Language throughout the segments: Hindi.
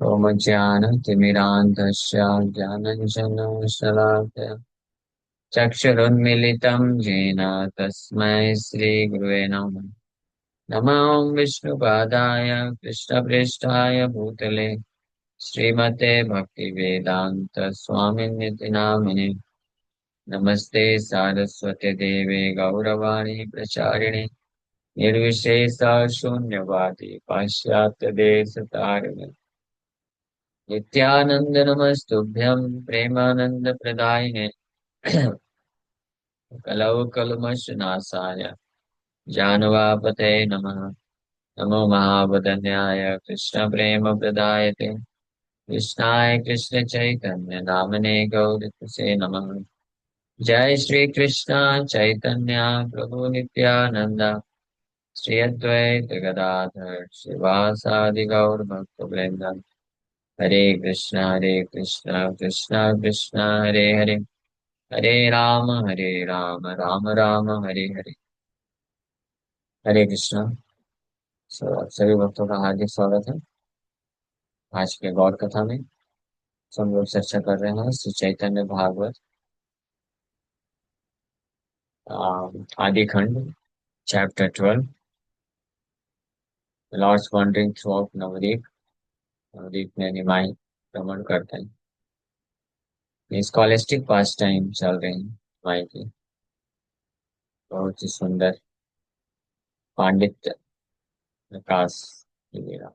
ओम ज्ञानतिमिरान्धस्य ज्ञानञ्जनशलाकया चक्षुरुन्मीलितं येन तस्मै श्रीगुरुवे नमः। नमो विष्णुपादाय कृष्णप्रेष्ठाय भूतले श्रीमते भक्तिवेदान्त स्वामिनिति नामिने। नमस्ते सारस्वते देवे गौरवाणी प्रचारिणे निर्विशेष शून्यवादी पाश्चात्य देश तारिणे नित्यानंद नमस्तुभ्यं प्रेमानंद प्रदायिने कलौ कल्मषनाशाय जानवापते नमः। नमो महावदन्याय कृष्ण प्रेम प्रदायते कृष्णाय कृष्ण चैतन्य नामने गौरसे नमः। जय श्री कृष्ण चैतन्य प्रभु नित्यानंद श्री अद्वैत गदाधर श्रीवासादि गौर भक्त वृंद। हरे कृष्ण कृष्ण कृष्ण हरे हरे हरे राम राम राम हरे हरे। हरे कृष्णा। सभी भक्तों का हार्दिक स्वागत है आज के गौर कथा में। हम लोग चर्चा कर रहे हैं Shri Chaitanya Bhagavat Adi Khanda chapter 12 lord's wandering throughout Navdeep. Navdeep में निमाई भ्रमण करते हैं। ये स्कॉलेस्टिक पास टाइम चल रही है निमाई की। बहुत ही सुंदर पांडित्य विकास की लीला।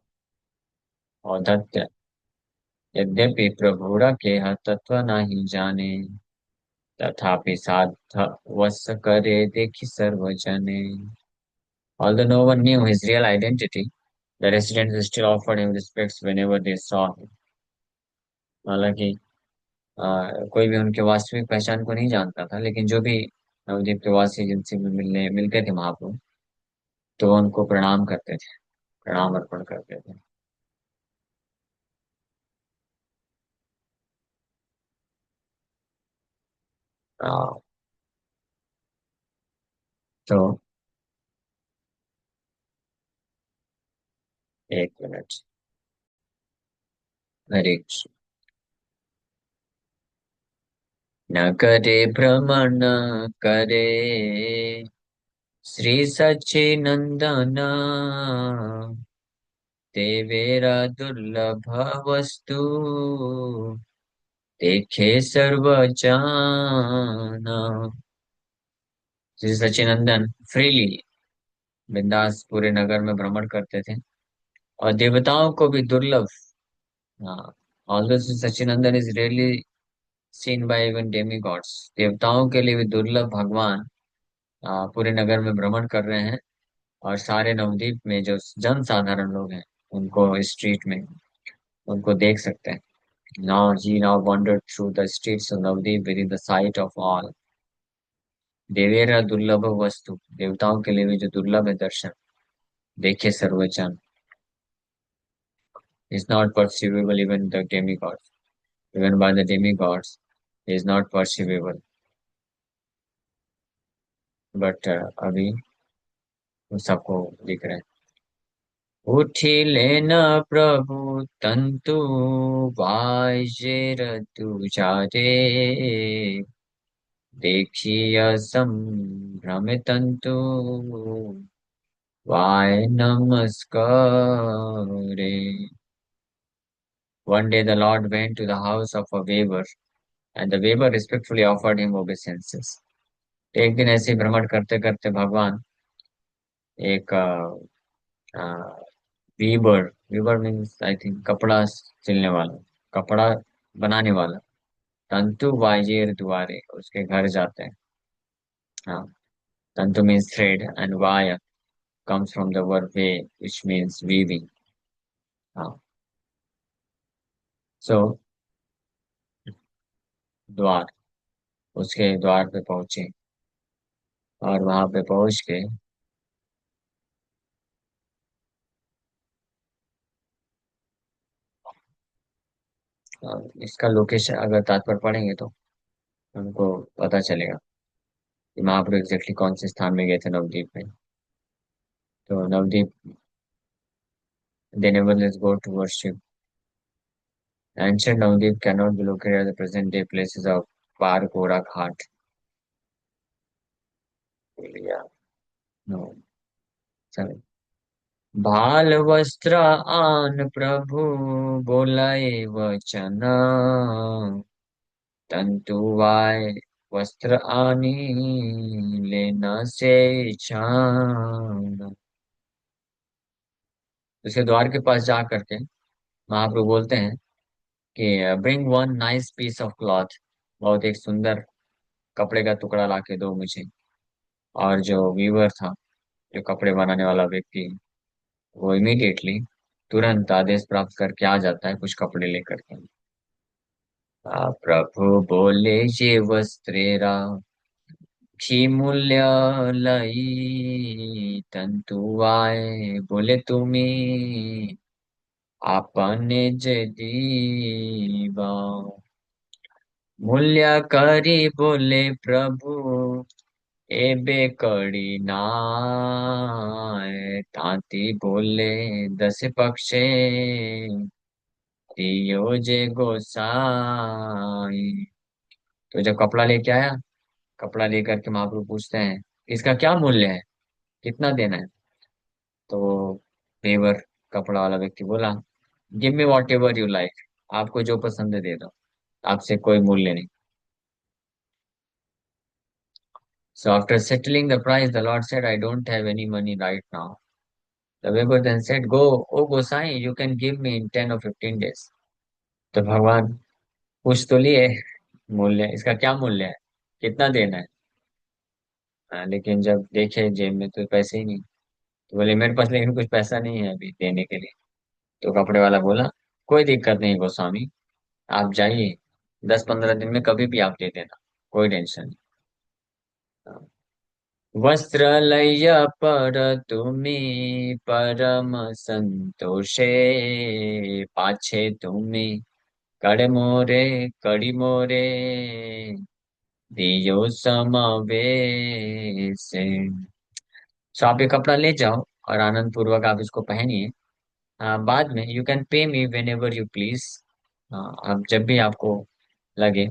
औद्धत्य यद्यपि प्रभुरा के तत्व नहीं जाने तथापि साध वस करे देखि सर्वजने। Although no one knew his real identity, the residents still offered him respects whenever they saw him. हालांकि कोई भी उनके वास्तविक पहचान को नहीं जानता था, लेकिन जो भी नवद्वीप के वासी जिनसे भी मिलने मिलते थे महाप्रभु, तो वो उनको प्रणाम करते थे, प्रणाम अर्पण करते थे। आ, तो एक मिनट। हरे कृष्ण। न करे भ्रमण करे श्री सच्चिनंदन देवेरा दुर्लभ वस्तु देखे सर्व जाना। श्री सच्चिनंदन फ्रीली बिंदास पूरे नगर में भ्रमण करते थे और देवताओं को भी दुर्लभ। हाँ, although Shri Sachchinandan is rarely seen by even demigods, देवताओं के लिए भी दुर्लभ भगवान पूरे नगर में भ्रमण कर रहे हैं। और सारे नवद्वीप में जो जन साधारण लोग हैं उनको स्ट्रीट में उनको देख सकते हैं। Now he now wandered through the streets of Navdeep within the sight of all. देवेरा दुर्लभ वस्तु, देवताओं के लिए भी जो दुर्लभ है दर्शन, देखे सर्वजन, is not perceivable even the demigods. Even by the demigods, is not perceivable. But अभी वो सबको दिख रहे हैं। उठी लेना प्रभु तंतु वाजेर तुझारे देखिय संभ्रमितंतु why namaskare. One day the Lord went to the house of a weaver, and the weaver respectfully offered him obeisances. एक दिन ऐसे ही भ्रमण करते करते भगवान एक weaver, weaver means I think कपड़ा सिलने वाला, कपड़ा बनाने वाला, तंतु वाजेर द्वारे उसके घर जाते हैं। हाँ, तंतु means thread and Y comes from the word way, which means weaving. हाँ, so द्वार, उसके द्वार पे पहुंचे और वहां पे पहुंच के इसका लोकेशन अगर तात्पर्य पढ़ेंगे तो हमको पता चलेगा कि महाप्रभु एग्जैक्टली कौन से स्थान में गए थे नवद्वीप में। तो Nabadwip, they nevertheless go to worship Ancient Navadip cannot be located at the present day places of Par Ghat. Yeah, no. Sorry. भाल वस्त्र आन प्रभु बोलाए वचन तंतुवाय वस्त्र आनी लेना से छान। उसके द्वार के पास जा करके महाप्रभु बोलते हैं कि bring one nice piece of cloth, बहुत एक सुंदर कपड़े का टुकड़ा ला के दो मुझे। और जो वीवर था, जो कपड़े बनाने वाला व्यक्ति, वो इमीडिएटली तुरंत आदेश प्राप्त करके आ जाता है कुछ कपड़े लेकर के। प्रभु बोले ये वस्त्रेरा की मूल्य लई तंतु आए बोले तुम्ही आपने जे दीवा मूल्य करी बोले प्रभु एबे कड़ी नाय तांती बोले दस पक्षे दियो जे गोसाई। तो जब कपड़ा लेके आया, कपड़ा लेकर के महाप्रभु पूछते हैं इसका क्या मूल्य है, कितना देना है। तो पेवर, कपड़ा वाला व्यक्ति बोला, give me what ever you like, आपको जो पसंद है दे दो, आपसे कोई मूल्य नहीं। So after settling the price, the Lord said, I don't have any money right now. The weaver then said, Go, O Gosai, you can give me in 10 or 15 days. तो भगवान पूछ तो लिए मूल्य, इसका क्या मूल्य है, कितना देना है। लेकिन जब देखे जेब में तो पैसे ही नहीं, तो बोले मेरे पास लेकिन कुछ पैसा नहीं है अभी देने के लिए। तो कपड़े वाला बोला, कोई दिक्कत नहीं गोस्वामी, आप जाइए, 10-15 दिन में कभी भी आप दे देना, कोई टेंशन नहीं। वस्त्रालय पर तुम्ही परम संतोषे पाछे तुम्ही कड़े मोरे कड़ी मोरे दियो समवेश। सो आप ये कपड़ा ले जाओ और आनंद पूर्वक आप इसको पहनिए। बाद में you can pay me when ever you please. आप जब भी आपको लगे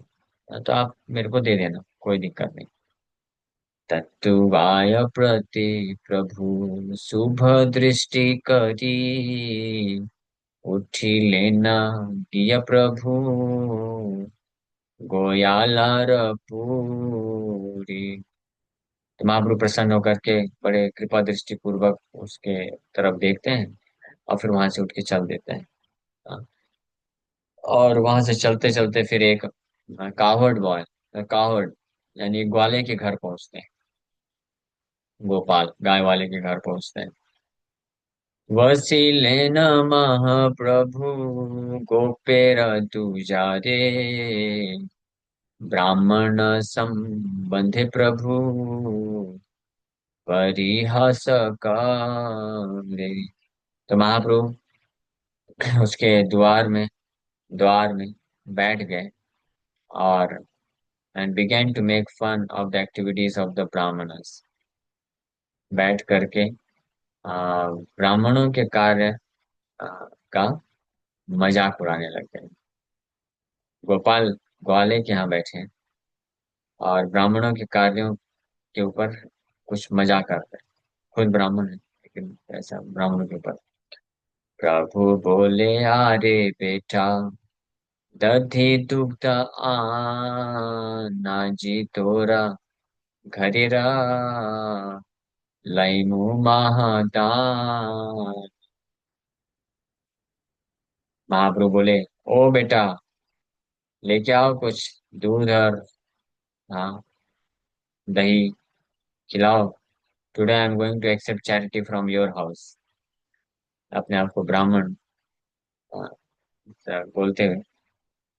तो आप मेरे को दे देना, कोई दिक्कत नहीं। तत्वाय प्रति प्रभु शुभ दृष्टि करी उठी लेना दिया प्रभु गोयालार पूरी। तो महाप्रभु प्रसन्न होकर के बड़े कृपा दृष्टि पूर्वक उसके तरफ देखते हैं और फिर वहां से उठ के चल देते हैं। हाँ, और वहां से चलते चलते फिर एक कावड़ बॉय, कावड़ यानी ग्वाले के घर पहुंचते हैं। गोपाल गाय वाले के घर पहुंचते हैं। वसीले न महाप्रभु गोपेर दुजारे ब्राह्मण संबंधे प्रभु परिहास करे। तो महाप्रभु उसके द्वार में बैठ गए और and began to make fun of the activities of the brahmanas। बैठ करके ब्राह्मणों के कार्य आ, का मजाक उड़ाने लग गए। गोपाल ग्वाले के यहाँ बैठे हैं और ब्राह्मणों के कार्यों के ऊपर कुछ मजाक करते हैं। खुद ब्राह्मण है लेकिन ऐसा ब्राह्मणों के ऊपर। प्रभु बोले आरे बेटा दधि दुग्ध नाजी तोरा घरेरा लैमु महादान। महाप्रभु बोले, ओ बेटा लेके आओ कुछ दूध और हाँ दही खिलाओ। Today I am going to accept charity from your house. अपने आप को ब्राह्मण बोलते हुए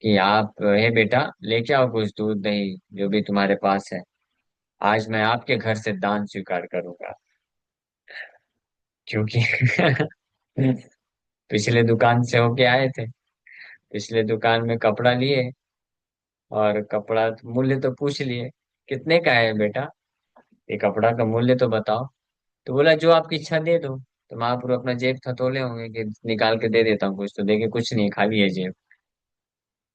कि आप हे बेटा लेके आओ कुछ दूध दही जो भी तुम्हारे पास है, आज मैं आपके घर से दान स्वीकार करूंगा। क्योंकि पिछले दुकान से होके आए थे, पिछले दुकान में कपड़ा लिए और कपड़ा मूल्य तो पूछ लिए, कितने का है बेटा, ये कपड़ा का मूल्य तो बताओ। तो बोला जो आपकी इच्छा दे दो। तो महाप्रभु अपना जेब खतोले होंगे कि निकाल के दे देता हूँ कुछ, तो देखे कुछ नहीं, खाली है जेब।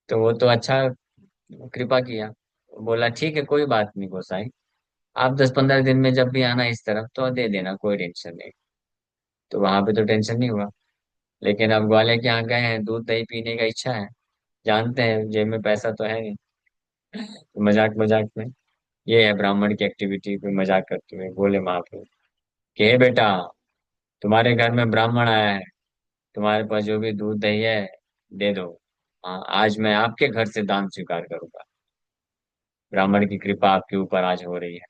तो वो तो अच्छा कृपा किया। बोला ठीक है कोई बात नहीं गोसाई, आप 10-15 दिन में जब भी आना इस तरफ तो दे देना, कोई टेंशन नहीं। तो वहां पे तो टेंशन नहीं हुआ। लेकिन अब ग्वालियर के यहाँ गए हैं, दूध दही पीने का इच्छा है। जानते हैं जेब में पैसा तो है नहीं। तो मजाक मजाक में ये है ब्राह्मण की एक्टिविटी पे मजाक करते हुए बोले महाप्रभु कि हे बेटा, तुम्हारे घर में ब्राह्मण आया है, तुम्हारे पास जो भी दूध दही है दे दो। हाँ, आज मैं आपके घर से दान स्वीकार करूंगा। ब्राह्मण की कृपा आपके ऊपर आज हो रही है।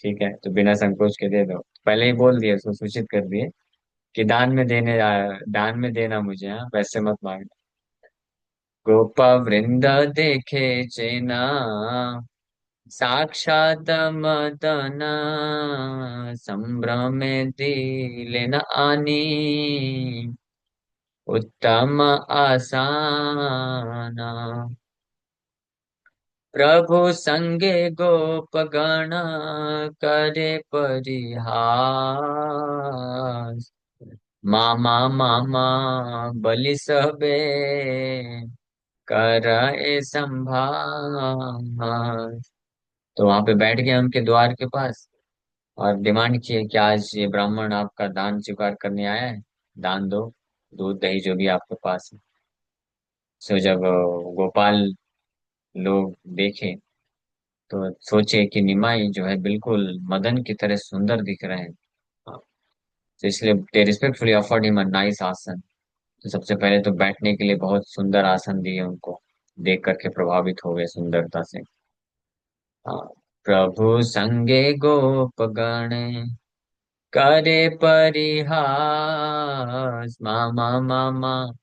ठीक है, तो बिना संकोच के दे दो। पहले ही बोल दिए, उसको सूचित कर दिए कि दान में देना मुझे, हाँ वैसे मत मांगना। गोपा वृंद देखे चेना, साक्षात मदना, संभ्रमे दिले न आनी, उत्तम आसाना। प्रभु संगे गोपगण करे परिहास, मामा मामा बलि सबे करे संभास। तो वहां पे बैठ गए उनके द्वार के पास और डिमांड किए कि आज ये ब्राह्मण आपका दान स्वीकार करने आया है, दान दो, दूध दही जो भी आपके पास है। सो जब गोपाल लोग देखे तो सोचे कि निमाई जो है बिल्कुल मदन की तरह सुंदर दिख रहे हैं। हाँ, तो इसलिए they respectfully offered him a nice asana. तो सबसे पहले तो बैठने के लिए बहुत सुंदर आसन दिए उनको, देख करके प्रभावित हो गए सुंदरता से। हाँ, प्रभु संगे गोपगण करे परिहास, मामा मामा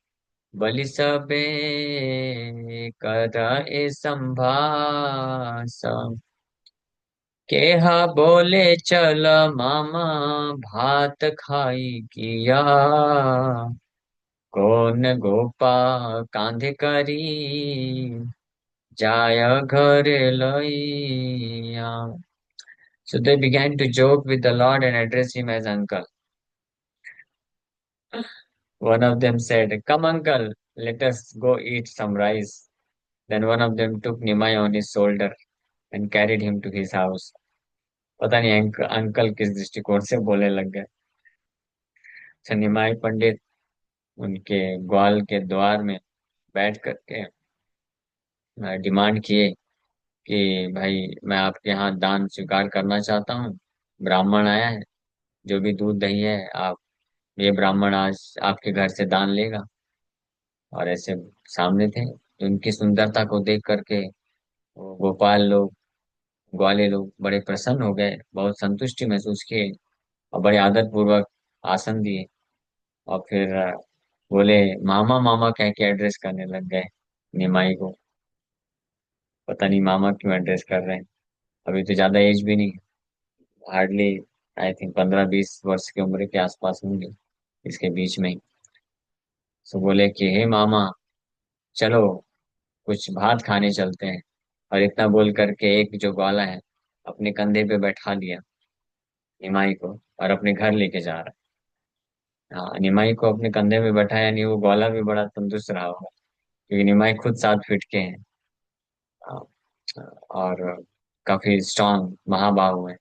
बलि सबे करे संभास। केहा बोले चल मामा, भात खाई किया, कौन गोपा कांधे करी, जाय घर लइया। So they began to joke with the Lord and address him as uncle. One of them said, come uncle, let us go eat some rice. Then one of them took Nimai on his shoulder and carried him to his house. पता नहीं अंकल किस दृष्टिकोण से बोलने लग गए। तो निमाई पंडित उनके ग्वाल के द्वार में बैठ करके डिमांड किए कि भाई मैं आपके यहाँ दान स्वीकार करना चाहता हूँ। ब्राह्मण आया है, जो भी दूध दही है आप, ये ब्राह्मण आज आपके घर से दान लेगा। और ऐसे सामने थे तो उनकी सुंदरता को देख करके वो गोपाल लोग, ग्वाले लोग बड़े प्रसन्न हो गए, बहुत संतुष्टि महसूस किए और बड़े आदर पूर्वक आसन दिए। और फिर बोले मामा मामा कह के एड्रेस करने लग गए निमाई को। पता नहीं मामा क्यों एड्रेस कर रहे हैं, अभी तो ज्यादा एज भी नहीं, हार्डली आई थिंक 15-20 वर्ष की उम्र के आसपास होंगे, इसके बीच में ही। तो बोले कि हे मामा, चलो कुछ भात खाने चलते हैं। और इतना बोल करके एक जो ग्वाला है अपने कंधे पे बैठा लिया निमाई को और अपने घर लेके जा रहा है। हाँ, निमाई को अपने कंधे पे बैठाया, नहीं वो ग्वाला भी बड़ा तंदुरुस्त रहा होगा क्योंकि निमाई खुद 7 फीट के हैं। हाँ, और काफी स्ट्रांग महाबाहु है।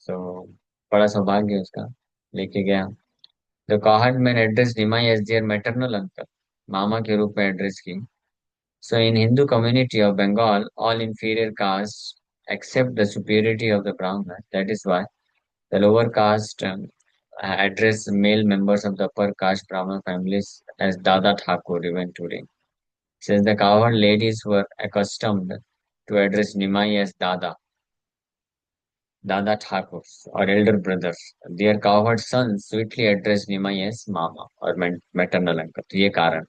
तो बड़ा सौभाग्य है उसका, लेके गया। The cowherd man address Nimai as their maternal uncle, मामा के रूप में एड्रेस की। So in Hindu community of Bengal, all inferior castes accept the superiority of the Brahman. That is why the lower caste address male members of the upper caste Brahman families as Dada Thakur even today. Since the cowherd ladies were accustomed to address Nimai as Dada, Dada Thakur or elder brothers, their cowherd sons sweetly addressed Nimai as Mama or maternal uncle. तो ये कारण,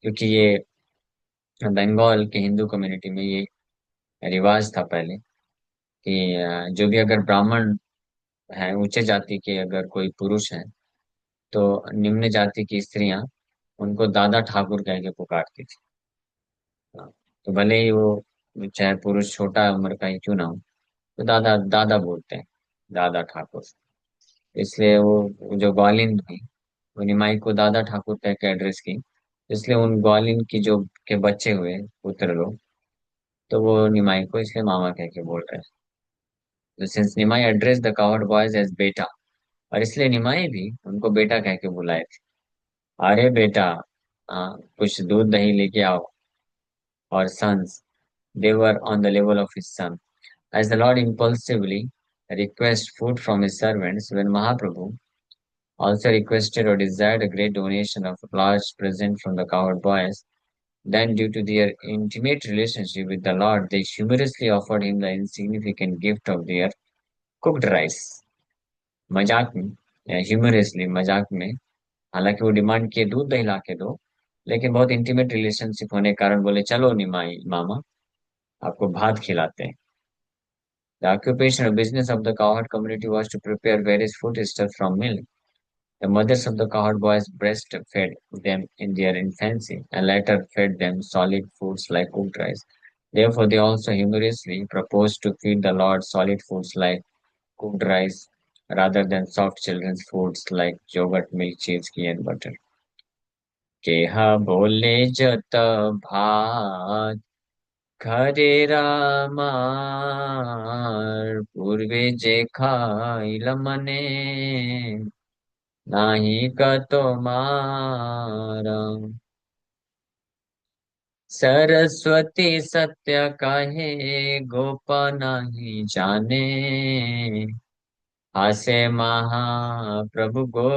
क्योंकि ये बंगाल के हिंदू कम्युनिटी में ये रिवाज था पहले कि जो भी अगर ब्राह्मण है, ऊंचे जाति के अगर कोई पुरुष है तो निम्न जाति की स्त्रियां उनको दादा ठाकुर कह के पुकारती थी। हाँ, तो भले ही वो चाहे पुरुष छोटा उम्र का ही क्यों ना हो, तो दादा दादा बोलते हैं, दादा ठाकुर। इसलिए वो जो ग्वालिन थी वो निमाई को दादा ठाकुर कह के एड्रेस की। इसलिए उन ग्वालिन की जो के बच्चे हुए पुत्र लोग, तो वो निमाई को इसलिए मामा कह के बोल रहे हैं। तो since Nimai address the coward boys as बेटा, और इसलिए निमाई भी उनको बेटा कह के बुलाए थे। अरे बेटा, हाँ, कुछ दूध दही लेके आओ। और sons, they were on the level of his son. As the Lord impulsively requests food from his servants, when Mahaprabhu also requested or desired a great donation of a large present from the cowherd boys, then due to their intimate relationship with the Lord, they humorously offered him the insignificant gift of their cooked rice. मजाक में, या ह्यूमरसली मजाक में, हालांकि वो डिमांड किए दूध दही ला के दो, लेकिन बहुत इंटीमेट रिलेशनशिप होने के कारण बोले चलो निमाई मामा, आपको भात खिलाते हैं। The occupation or business of the cowherd community was to prepare various foodstuffs from milk. The mothers of the cowherd boys breastfed them in their infancy and later fed them solid foods like cooked rice. Therefore, they also humorously proposed to feed the Lord solid foods like cooked rice rather than soft children's foods like yogurt, milk, cheese, ghee, and butter. केहा बोले जत भात घरे रामार पूर्वे जे खाइल मने नाही कतो मारा सरस्वती सत्य कहे गोपा नहीं जाने हासे महाप्रभु गो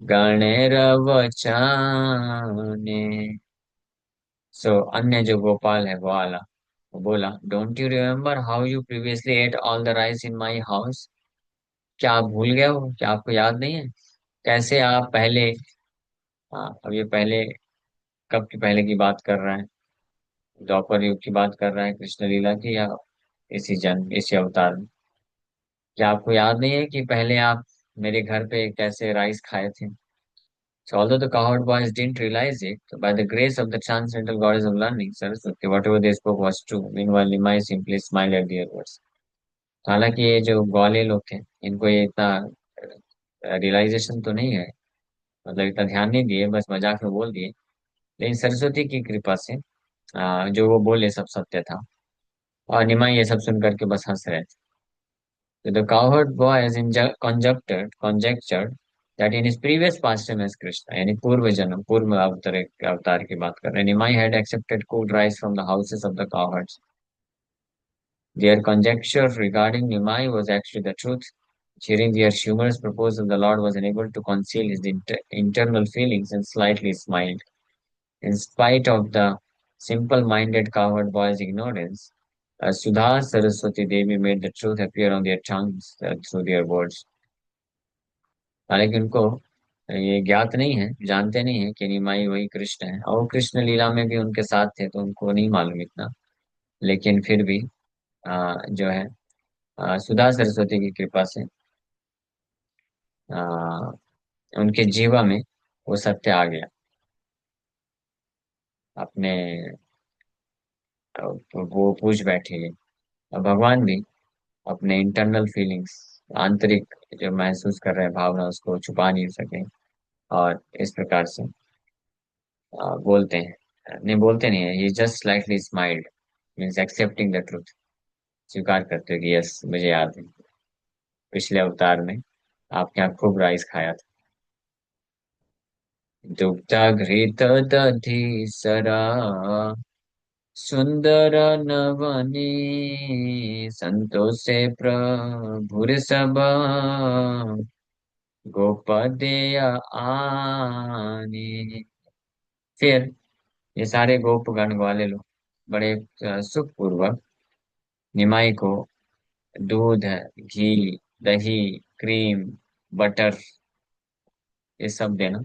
गणेर वचाने। सो अन्य जो गोपाल है वो आला, वो बोला, don't you remember how you previously at all the rice in my house? क्या आप भूल गए हो? क्या आपको याद नहीं है कैसे आप पहले? हाँ, अब ये पहले कब की पहले की बात कर रहा है? द्वापर युग की बात कर रहा है कृष्ण लीला की, या इसी अवतार में? क्या आपको याद नहीं है कि पहले आप मेरे घर पे कैसे राइस खाए थे? So although the cowherd boys didn't realize it, by the grace of the transcendental goddess of learning, Saraswati, whatever they spoke was true. Meanwhile, Nimai simply smiled at their words. हालांकि ये जो ग्वाले लोग थे, इनको ये इतना रियलाइजेशन तो नहीं है, मतलब इतना ध्यान नहीं दिए, बस मजाक में बोल दिए। लेकिन सरस्वती की कृपा से जो वो बोले सब सत्य था, और निमाई ये सब सुन करके बस हंस रहे थे। So the cowherd boy has conjectured that in his previous pastime as Krishna, यानी पूर्व जन्म, पूर्व अवतार की बात कर रहे हैं, Nimai had accepted cooked rice from the houses of the cowherds. Their conjecture regarding Nimai was actually the truth. Hearing their humorous proposal, the Lord was unable to conceal his internal feelings and slightly smiled. In spite of the simple-minded cowherd boy's ignorance, Sudha Saraswati Devi made the truth appear on their tongues through their words. हालांकि उनको ये ज्ञात नहीं है, जानते नहीं है कि निमाई वही कृष्ण है, और वो कृष्ण लीला में भी उनके साथ थे, तो उनको नहीं मालूम इतना। लेकिन फिर भी जो है, सुधा सरस्वती की कृपा से आ, उनके जीवा में वो सत्य आ गया। अपने वो पूछ बैठे। और भगवान भी अपने इंटरनल फीलिंग्स, आंतरिक जो महसूस कर रहे हैं भावना, उसको छुपा नहीं सके, और इस प्रकार से बोलते हैं, नहीं बोलते नहीं है, he just slightly smiled, means accepting the truth, स्वीकार करते हो कि यस मुझे याद है, पिछले अवतार में आपके यहाँ खूब राइस खाया था। दुग्ध घृत दधि सरा सुंदर नवनी संतोषे प्रभुर सब गोपदय आने। फिर ये सारे गोपगण वाले लोग बड़े सुखपूर्वक निमाई को दूध, घी, दही, क्रीम, बटर, ये सब देना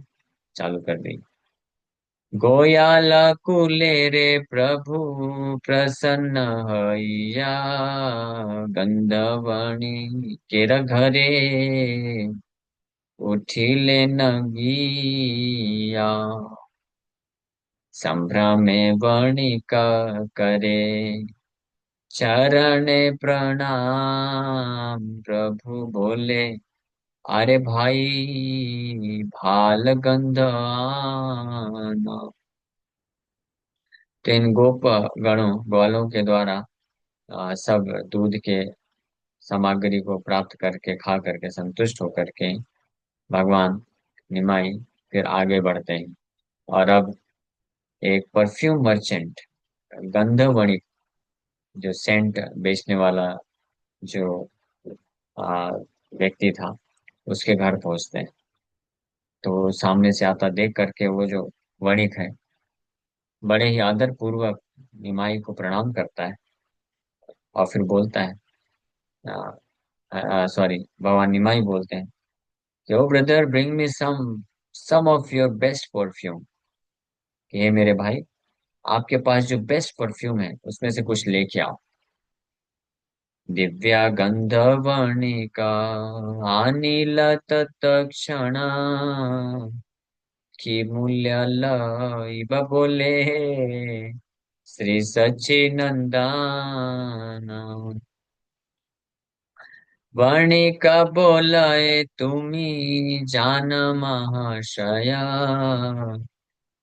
चालू कर दी। गोयाल कुले रे प्रभु प्रसन्न हइया गंधवणी केर घरे उठिले नगिया संभ्रमे वणिक करे चरण प्रणाम प्रभु बोले अरे भाई भाल गंध आना। तो इन गोप गणों ग्वालों के द्वारा सब दूध के सामग्री को प्राप्त करके खा करके संतुष्ट होकर के भगवान निमाई फिर आगे बढ़ते हैं। और अब एक परफ्यूम मर्चेंट, गंध वणिक, जो सेंट बेचने वाला जो आ, व्यक्ति था, उसके घर पहुंचते हैं। तो सामने से आता देख करके वो जो वणिक है, बड़े ही आदर पूर्वक निमाई को प्रणाम करता है और फिर बोलता है, सॉरी, भगवान निमाई बोलते हैं कि oh brother bring me some of your best perfume. कि हे मेरे भाई, आपके पास जो बेस्ट परफ्यूम है उसमें से कुछ लेके आओ। दिव्या गंधवर्णिका अनिल तत्क्षणा की मूल्य लइब बोले श्री सच्चिनंदन। वर्णिका बोलाए तुम्ही जान महाशया,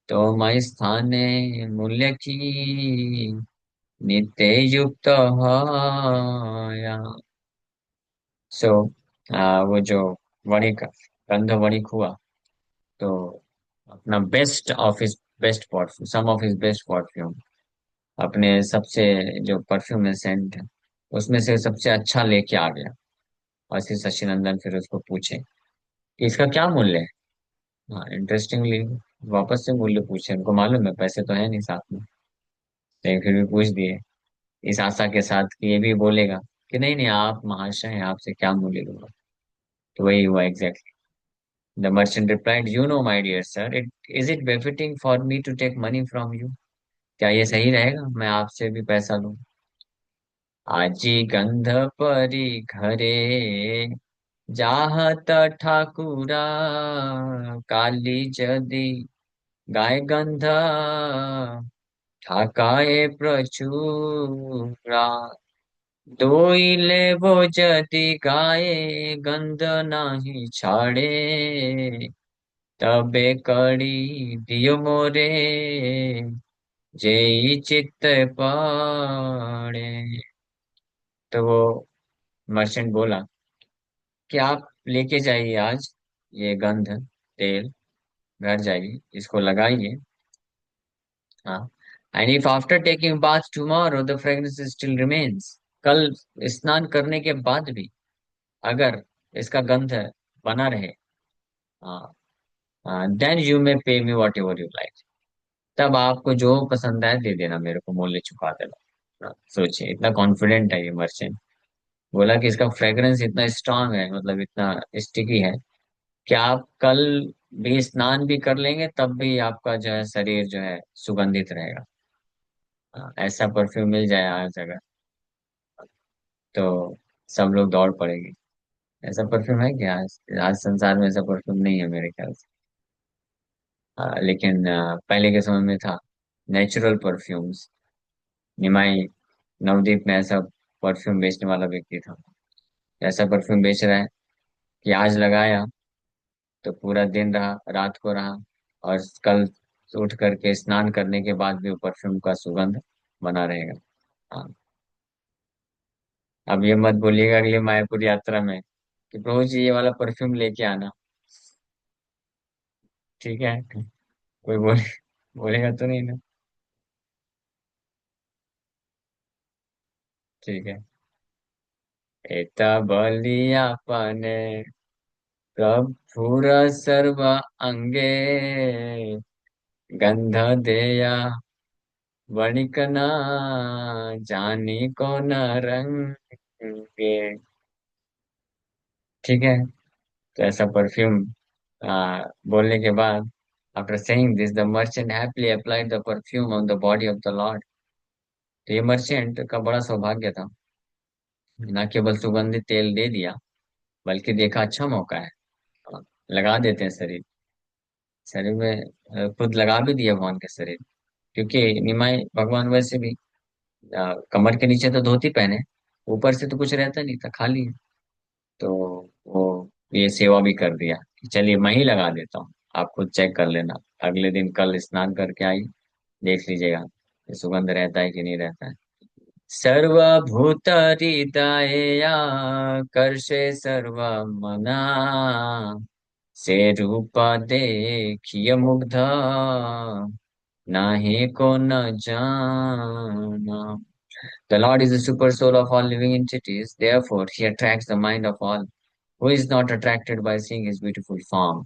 तो मैं स्थाने मूल्य की नित्य युक्त हया। सो वो जो वणिक, गंध वणिक हुआ, तो अपना best of his best perfume, some of his best perfume, अपने सबसे जो परफ्यूम है सेंट है, उसमें से सबसे अच्छा लेके आ गया। और फिर शशिनंदन फिर उसको पूछे कि इसका क्या मूल्य है। हाँ, इंटरेस्टिंगली वापस से मूल्य पूछे, उनको मालूम है पैसे तो है नहीं साथ में, लेकिन फिर भी पूछ दिए इस आशा के साथ कि ये भी बोलेगा कि नहीं नहीं आप महाशय हैं, आपसे क्या मूल्य लूंगा। तो वही हुआ exactly. The merchant replied, you know my dear sir, it is it befitting for me to take money from you. क्या ये सही रहेगा मैं आपसे भी पैसा लूं। आजी गंध परी घरे जाहत ठाकुरा, काली जदी गाय गंध ठाकाए प्रचुरा। दोइले वो जदी गाए गंध नाही छाड़े, तबे कड़ी दियो मोरे जेई चित्त पाड़े। तो वो मर्चेंट बोला कि आप लेके जाइए आज ये गंध तेल, घर जाइए इसको लगाइए। हाँ, and if after taking bath tomorrow the fragrance still remains, कल स्नान करने के बाद भी अगर इसका गंध बना रहे, देन यू मे पे me what ever you like. तब आपको जो पसंद आए दे देना, मेरे को मूल्य चुका देना। सोचिए, इतना कॉन्फिडेंट है ये मर्चेंट। बोला कि इसका फ्रेग्रेंस इतना स्ट्रांग है, मतलब इतना स्टिकी है कि आप कल भी स्नान भी कर लेंगे तब भी आपका जो है शरीर जो है सुगंधित रहेगा। ऐसा परफ्यूम मिल जाए आज अगर, तो सब लोग दौड़ पड़ेंगे। ऐसा परफ्यूम है क्या आज? आज संसार में ऐसा परफ्यूम नहीं है मेरे ख्याल से। लेकिन पहले के समय में था नेचुरल परफ्यूम्स। निमाई नवदीप में ऐसा परफ्यूम बेचने वाला व्यक्ति था। ऐसा परफ्यूम बेच रहा है कि आज लगाया तो पूरा दिन रहा, रात को रहा, और कल उठ करके स्नान करने के बाद भी वो परफ्यूम का सुगंध बना रहेगा। हाँ। अब ये मत बोलिएगा अगली मायापुर यात्रा में कि प्रभु जी ये वाला परफ्यूम लेके आना। ठीक है, कोई बोलेगा तो नहीं ना। ठीक है। एता बलिया पाने प्रभुर सर्व अंगे, गंध देया वणिकना जानी को न रंगे। ठीक है। तो ऐसा परफ्यूम बोलने के बाद, after saying this the merchant happily applied the perfume on the body of the Lord. तो ये मर्चेंट का बड़ा सौभाग्य था, न केवल सुगंधित तेल दे दिया, बल्कि देखा अच्छा मौका है, लगा देते हैं शरीर शरीर में, खुद लगा भी दिया भगवान के शरीर। क्योंकि निमाई भगवान वैसे भी कमर के नीचे तो धोती पहने, ऊपर से तो कुछ रहता नहीं था, खाली है। तो वो ये सेवा भी कर दिया कि चलिए मैं ही लगा देता हूँ, आप खुद चेक कर लेना। अगले दिन कल स्नान करके आई, देख लीजिएगा ये सुगंध रहता है कि नहीं रहता है। सर्वभूत हृदय कर्षे सर्वमना, से रूप देखिय मुग्ध, नाहि को न जाना। The Lord is the super soul of all living entities. Therefore, he attracts the mind of all. Who is not attracted by seeing his beautiful form?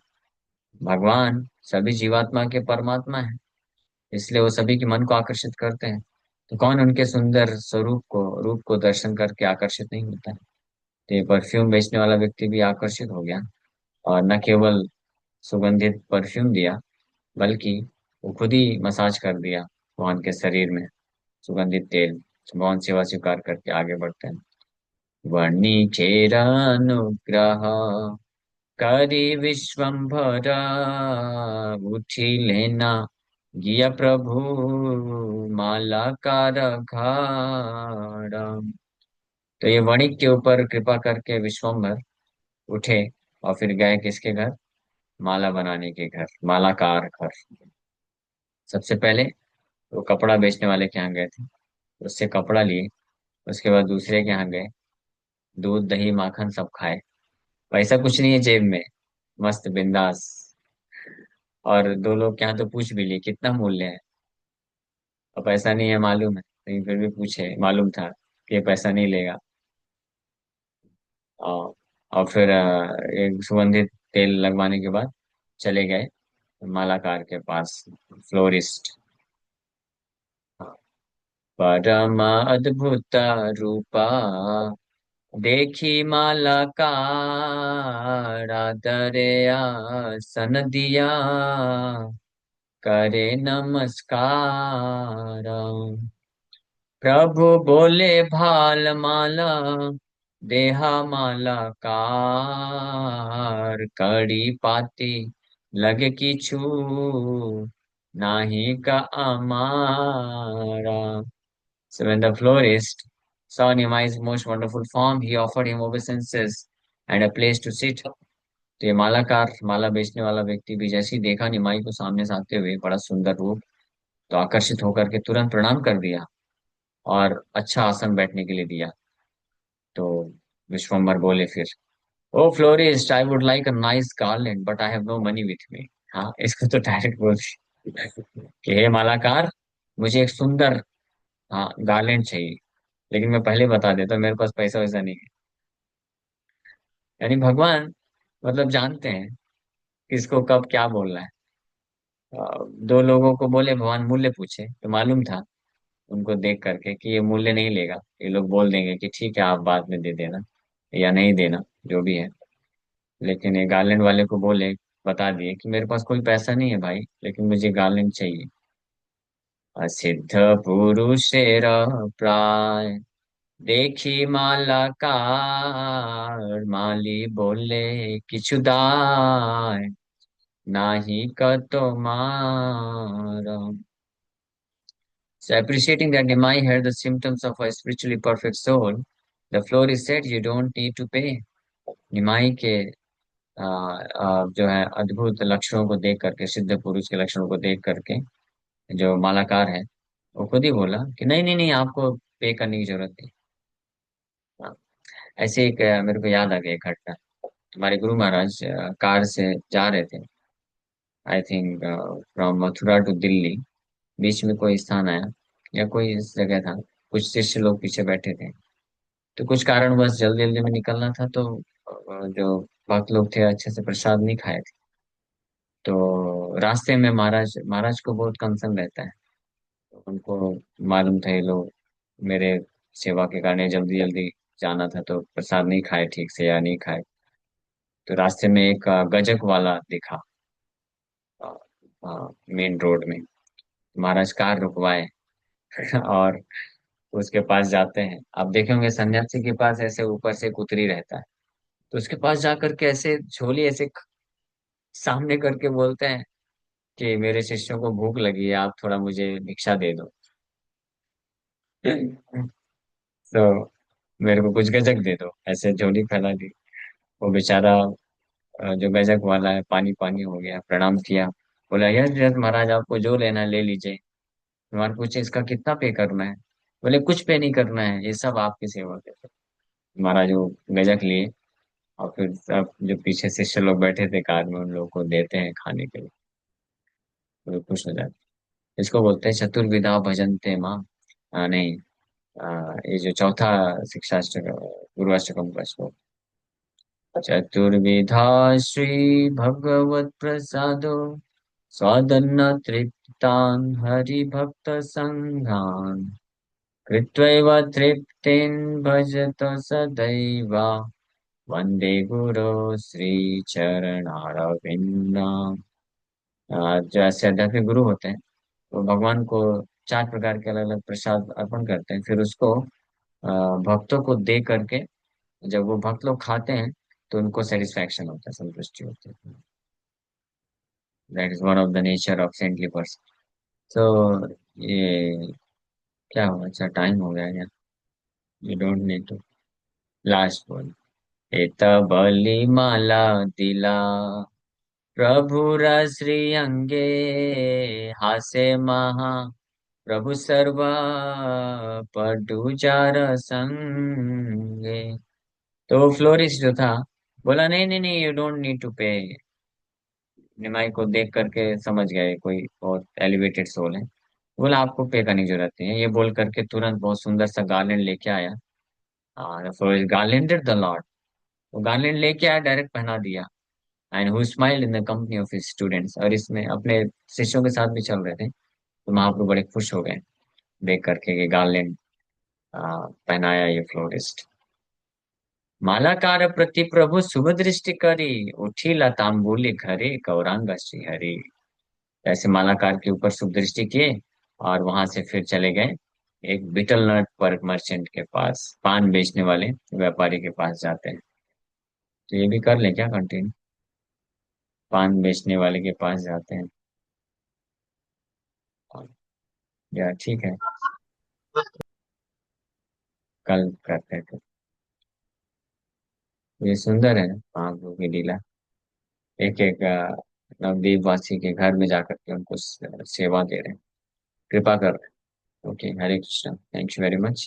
भगवान सभी जीवात्मा के परमात्मा है, इसलिए वो सभी के मन को आकर्षित करते हैं। तो कौन उनके सुंदर स्वरूप को, रूप को दर्शन करके आकर्षित नहीं होता है। तो ये परफ्यूम बेचने वाला व्यक्ति भी आकर्षित हो गया, और न केवल सुगंधित परफ्यूम दिया, बल्कि वो खुद ही मसाज कर दिया भगवान के शरीर में सुगंधित तेल। भगवान सेवा स्वीकार करके आगे बढ़ते हैं। वणिकेरानुग्रह करि विश्वम्भर, उठिलेना गिया प्रभु माला कार घाड़ा। तो ये वणिक के ऊपर कृपा करके विश्वम्भर उठे, और फिर गए किसके घर? माला बनाने के घर, मालाकार घर। सबसे पहले वो कपड़ा बेचने वाले के यहाँ गए थे, उससे कपड़ा लिए। उसके बाद दूसरे के यहाँ गए, दूध दही माखन सब खाए, पैसा कुछ नहीं है जेब में, मस्त बिंदास। और दो लोग के यहाँ तो पूछ भी लिए कितना मूल्य है, और पैसा नहीं है मालूम है, लेकिन फिर भी पूछे, मालूम था कि ये पैसा नहीं लेगा। और और फिर एक सुगंधित तेल लगवाने के बाद चले गए मालाकार के पास, फ्लोरिस्ट। परम अद्भुत रूपा देखी मालाकार, आदरे आसन दिया करे नमस्कार। प्रभु बोले भाल माला देहा माला कार, कड़ी पाती लगे किछु नाही का अमारा। So when the florist saw Nimai's most wonderful form, he offered him obeisances and a place to sit. तो ये मालाकार, माला बेचने वाला व्यक्ति भी जैसे ही देखा निमाई को सामने से आते हुए, बड़ा सुंदर रूप, तो आकर्षित होकर के तुरंत प्रणाम कर दिया, और अच्छा आसन बैठने के लिए दिया। तो विश्वम्भर बोले फिर, oh florist, I would like a nice garland but I have no money with me. हाँ, इसको तो डायरेक्ट बोल दिया कि हे मालाकार, मुझे एक सुंदर, हाँ, गार्लैंड चाहिए, लेकिन मैं पहले बता देता हूँ, मेरे पास पैसा वैसा नहीं है। यानी भगवान मतलब जानते हैं किसको कब क्या बोलना है। दो लोगों को बोले भगवान मूल्य पूछे, तो मालूम था उनको देख करके कि ये मूल्य नहीं लेगा, ये लोग बोल देंगे कि ठीक है आप बाद में दे देना या नहीं देना, जो भी है। लेकिन ये गार्लैंड वाले को बोले, बता दिए कि मेरे पास कोई पैसा नहीं है भाई, लेकिन मुझे गार्लैंड चाहिए। असिद्ध पुरुषेर प्राय देखी माला कार, माली बोले किछु दाय, नाही कतो मारा। So appreciating that Nimai had the symptoms of a spiritually perfect soul, the florist said, "You don't need to pay." निमाई के जो है अद्भुत लक्षणों को देख करके, सिद्ध पुरुष के लक्षणों को देख करके, जो मालाकार है, वो खुद ही बोला कि नहीं नहीं नहीं, आपको पे करने की जरूरत नहीं। हाँ, ऐसे एक मेरे को याद आ गया एक घटना। हमारे गुरु महाराज कार से जा रहे थे, I think from Mathura to Delhi. बीच में कोई स्थान आया या कोई इस जगह था, कुछ शिष्य लोग पीछे बैठे थे। तो कुछ कारणवश जल्दी जल्दी में निकलना था, तो जो भक्त लोग थे अच्छे से प्रसाद नहीं खाए थे। तो रास्ते में महाराज महाराज को बहुत कंसर्न रहता है, तो उनको मालूम था ये लोग मेरे सेवा के कारण जल्दी जल्दी जाना था, तो प्रसाद नहीं खाए ठीक से या नहीं खाए। तो रास्ते में एक गजक वाला दिखा मेन रोड में। महाराज कार रुकवाए और उसके पास जाते हैं। आप देखे होंगे सन्यासी के पास ऐसे ऊपर से एक उतरी रहता है, तो उसके पास जाकर के ऐसे झोली ऐसे सामने करके बोलते हैं कि मेरे शिष्यों को भूख लगी है, आप थोड़ा मुझे भिक्षा दे दो। तो मेरे को कुछ गजक दे दो, ऐसे झोली फैला दी। वो बेचारा जो गजक वाला है, पानी पानी हो गया, प्रणाम किया। बोला, यस यस महाराज, आपको जो लेना है ले लीजिए। तुम्हारे पूछे, इसका कितना पे करना है? बोले, कुछ पे नहीं करना है, ये सब आपकी सेवा के। महाराज वो गजक लिए, और फिर सब जो पीछे शिष्य लोग बैठे थे कार में, उन लोगों को देते हैं खाने के लिए। तो वे खुश हो जाते हैं। इसको बोलते हैं चतुर्विधा भजन्ते माँ। नहीं, ये जो चौथा शिक्षाष्टक, गुरुअष्टकम का श्लोक। चतुर्विधा श्री भगवत प्रसादो स्वादन्न तृप्तान् हरिभक्त संघान् कृत्वैव तृप्तिं भजत सदैव वंदे गुरो श्रीचरणारविन्दम्। जो ऐसे आध्यात्मिक गुरु होते हैं, वो भगवान को 4 प्रकार के अलग अलग प्रसाद अर्पण करते हैं, फिर उसको भक्तों को दे करके, जब वो भक्त लोग खाते हैं तो उनको सेटिस्फैक्शन होता है, संतुष्टि होती है। That is one of the nature of saintly person. तो ये क्या हुआ? अच्छा, टाइम हो गया क्या? You don't need to. Last one. एत बलि माला दिला प्रभुरा श्री अंगे हासे महा प्रभु सर्वा पडुचार संगे। तो फ्लोरिस्ट जो था, बोला, नहीं नहीं नहीं, यू डोंट नीड टू पे। निमाई को देख करके समझ गए कोई बहुत एलिवेटेड सोल है। बोला, आपको पे करने की जरूरत नहीं है। ये बोल करके तुरंत बहुत सुंदर सा गार्लैंड लेके आया। Florist garlanded the lord. वो गार्लैंड लेके आया, डायरेक्ट पहना दिया। And he smiled in the company of his students, और इसमें अपने शिष्यों के साथ भी चल रहे थे। तो महाप्रभु बड़े खुश हो गए देख करके कि गार्लैंड पहनाया ये फ्लोरिस्ट। मालाकार प्रति प्रभु शुभ दृष्टि करी, उठी लताम्बूली घरे गौरांग श्री हरि। ऐसे मालाकार के ऊपर शुभ दृष्टि किए, और वहां से फिर चले गए एक बिटल नट पर मर्चेंट के पास, पान बेचने वाले व्यापारी के पास जाते हैं। तो ये भी कर ले क्या कंटिन्यू? पान बेचने वाले के पास जाते हैं। या ठीक है, कल करते हैं। ये सुंदर है महाप्रभु की लीला। एक एक नवद्वीप वासी के घर में जाकर के उनको सेवा दे रहे हैं, कृपा कर रहे हैं। Okay, Hare Krishna, thank you very much.